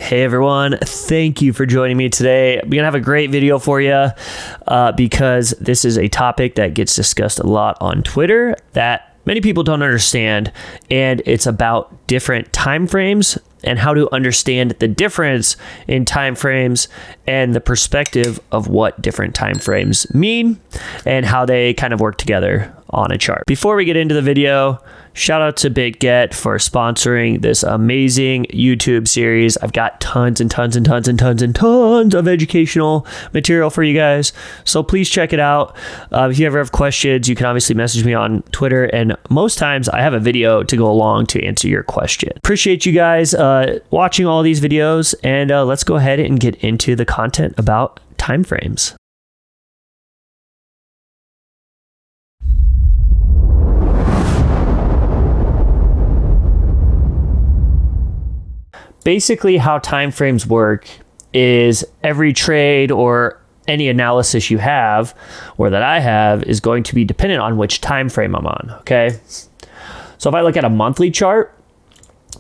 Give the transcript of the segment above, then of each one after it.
Hey everyone, thank you for joining me today. We're gonna have a great video for you because this is a topic that gets discussed a lot on Twitter that many people don't understand, and it's about different time frames and how to understand the difference in time frames and the perspective of what different time frames mean and how they kind of work together on a chart. Before we get into the video, shout out to Bitget for sponsoring this amazing YouTube series. I've got tons and tons and tons and tons and tons of educational material for you guys. So please check it out. If you ever have questions, you can obviously message me on Twitter. And most times I have a video to go along to answer your question. Appreciate you guys watching all these videos. And let's go ahead and get into the content about timeframes. Basically, how timeframes work is every trade or any analysis you have, or that I have, is going to be dependent on which time frame I'm on, okay? So if I look at a monthly chart,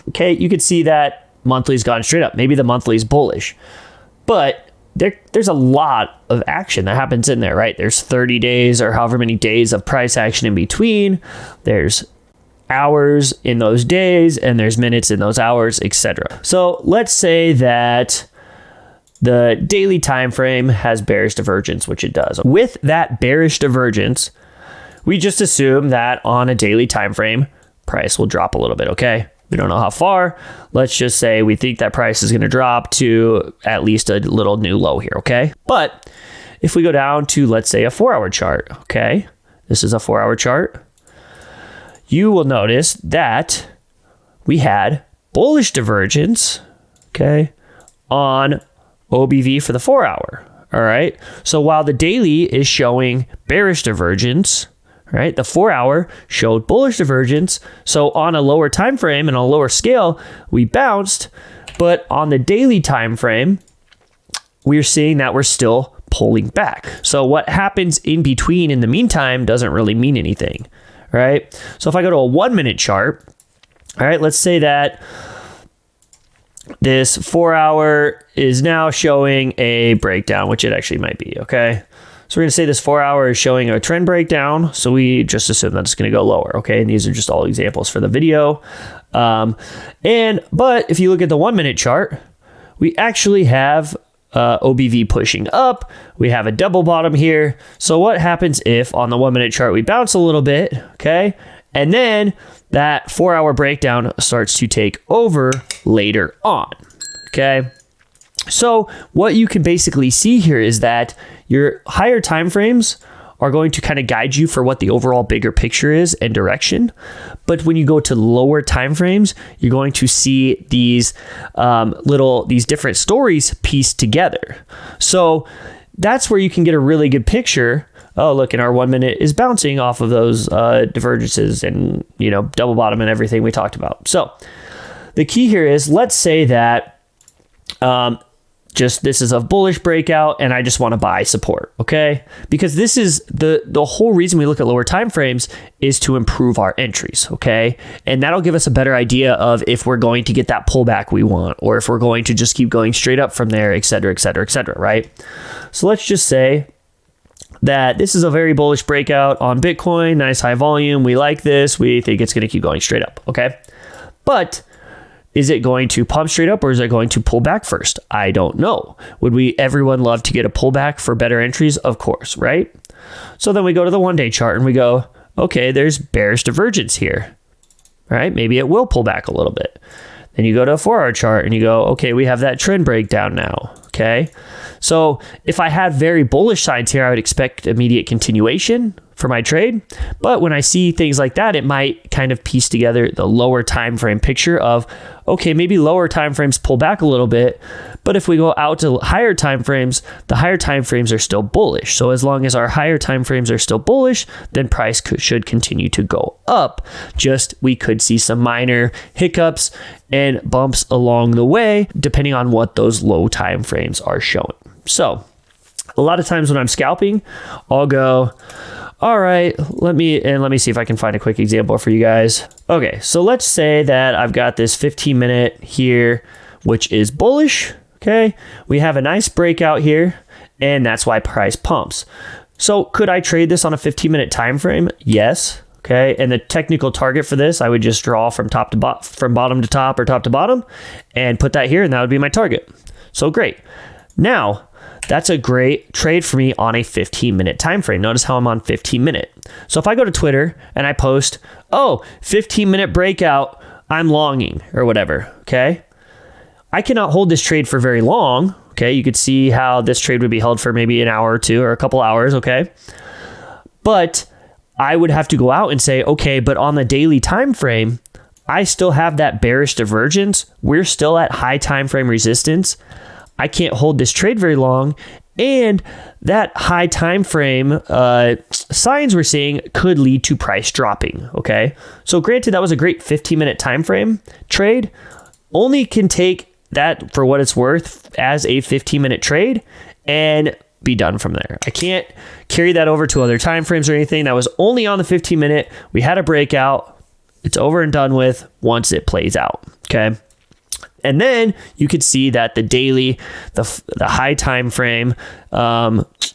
okay, you could see that monthly's gone straight up. Maybe the monthly's bullish, but there's a lot of action that happens in there, right? There's 30 days or however many days of price action in between. There's hours in those days, and there's minutes in those hours, etc. So let's say that the daily time frame has bearish divergence, which it does. With that bearish divergence, we just assume that on a daily time frame, price will drop a little bit, okay? We don't know how far. Let's just say we think that price is going to drop to at least a little new low here, okay? But if we go down to, let's say, a 4-hour chart, okay? This is a 4-hour chart. You will notice that we had bullish divergence, okay, on OBV for the 4-hour, all right? So while the daily is showing bearish divergence, right, the 4-hour showed bullish divergence. So on a lower time frame and on a lower scale, we bounced, but on the daily time frame, we're seeing that we're still pulling back. So what happens in between in the meantime doesn't really mean anything. Right? So if I go to a 1-minute chart, all right, let's say that this 4-hour is now showing a breakdown, which it actually might be, okay? So we're going to say this 4-hour is showing a trend breakdown, so we just assume that it's going to go lower, okay? And these are just all examples for the video. But if you look at the 1-minute chart, we actually have OBV pushing up. We have a double bottom here. So what happens if on the 1-minute chart we bounce a little bit, okay? And then that 4-hour breakdown starts to take over later on, okay? So what you can basically see here is that your higher time frames are going to kind of guide you for what the overall bigger picture is and direction. But when you go to lower time frames, you're going to see these these different stories pieced together. So that's where you can get a really good picture. Oh, look, and our 1 minute is bouncing off of those divergences and, you know, double bottom and everything we talked about. So the key here is, let's say that this is a bullish breakout and I just want to buy support, okay? Because this is the whole reason we look at lower time frames is to improve our entries, okay? And that'll give us a better idea of if we're going to get that pullback we want, or if we're going to just keep going straight up from there, et cetera, et cetera, et cetera, right? So let's just say that this is a very bullish breakout on Bitcoin, nice high volume. We like this. We think it's going to keep going straight up, okay? But is it going to pump straight up, or is it going to pull back first? I don't know. Would everyone love to get a pullback for better entries? Of course, right? So then we go to the 1-day chart and we go, okay, there's bearish divergence here, right? Maybe it will pull back a little bit. Then you go to a 4-hour chart and you go, okay, we have that trend breakdown now, okay? So if I had very bullish signs here, I would expect immediate continuation for my trade. But when I see things like that, it might kind of piece together the lower time frame picture of, okay, maybe lower time frames pull back a little bit, but if we go out to higher time frames, the higher time frames are still bullish. So as long as our higher time frames are still bullish, then price should continue to go up. Just we could see some minor hiccups and bumps along the way, depending on what those low time frames are showing. So a lot of times when I'm scalping, I'll go, all right, let me see if I can find a quick example for you guys. Okay, so let's say that I've got this 15-minute here which is bullish. Okay, we have a nice breakout here, and that's why price pumps. So could I trade this on a 15-minute time frame? Yes. Okay, and the technical target for this, I would just draw from bottom to top or top to bottom and put that here, and that would be my target. So great. Now, that's a great trade for me on a 15-minute time frame. Notice how I'm on 15-minute. So if I go to Twitter and I post, oh, 15-minute breakout, I'm longing or whatever, okay? I cannot hold this trade for very long, okay? You could see how this trade would be held for maybe an hour or two or a couple hours, okay? But I would have to go out and say, okay, but on the daily time frame, I still have that bearish divergence. We're still at high time frame resistance. I can't hold this trade very long. And that high time frame signs we're seeing could lead to price dropping, okay? So granted, that was a great 15-minute time frame trade. Only can take that for what it's worth as a 15-minute trade and be done from there. I can't carry that over to other time frames or anything. That was only on the 15-minute. We had a breakout. It's over and done with once it plays out, okay? And then you could see that the daily, the high time frame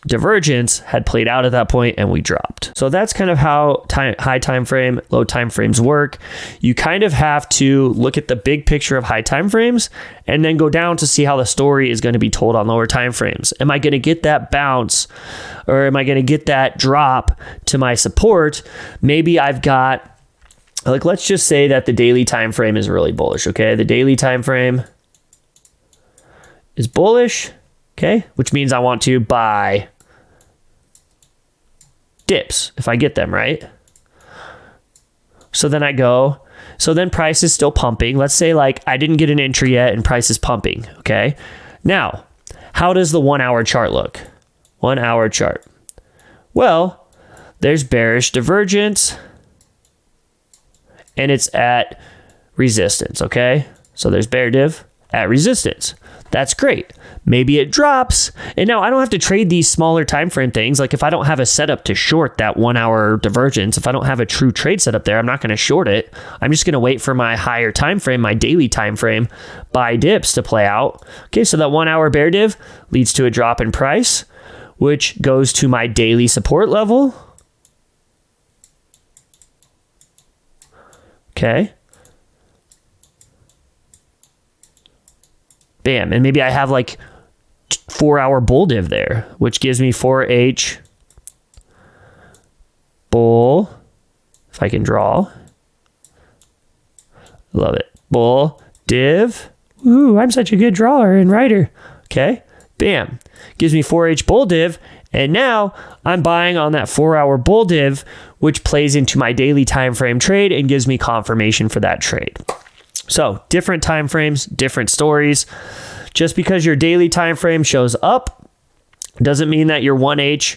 divergence had played out at that point, and we dropped. So that's kind of how high time frame, low time frames work. You kind of have to look at the big picture of high time frames and then go down to see how the story is going to be told on lower time frames. Am I going to get that bounce, or am I going to get that drop to my support? Maybe I've got, like, let's just say that the daily time frame is really bullish, okay? The daily time frame is bullish, okay? Which means I want to buy dips if I get them, right? So then I go, so then price is still pumping. Let's say like I didn't get an entry yet and price is pumping, okay? Now, how does the 1 hour chart look? 1 hour chart. Well, there's bearish divergence, and it's at resistance, okay? So there's bear div at resistance. That's great. Maybe it drops, and now I don't have to trade these smaller time frame things. Like if I don't have a setup to short that 1 hour divergence, if I don't have a true trade setup there, I'm not going to short it. I'm just going to wait for my higher time frame, my daily time frame, buy dips to play out. Okay, so that 1 hour bear div leads to a drop in price, which goes to my daily support level. Okay. Bam. And maybe I have like 4 hour bull div there, which gives me 4H bull. If I can draw. Love it. Bull div. Ooh, I'm such a good drawer and writer. Okay. Bam. Gives me 4H bull div. And now I'm buying on that 4 hour bull div, which plays into my daily time frame trade and gives me confirmation for that trade. So different time frames, different stories. Just because your daily time frame shows up doesn't mean that your 1H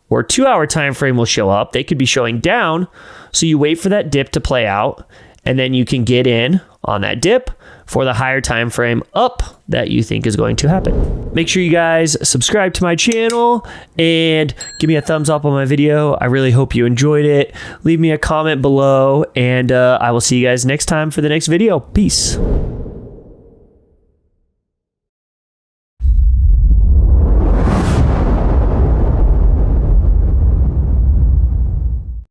or 2 hour time frame will show up. They could be showing down. So you wait for that dip to play out, and then you can get in on that dip for the higher time frame up that you think is going to happen. Make sure you guys subscribe to my channel and give me a thumbs up on my video. I really hope you enjoyed it. Leave me a comment below, and I will see you guys next time for the next video. Peace.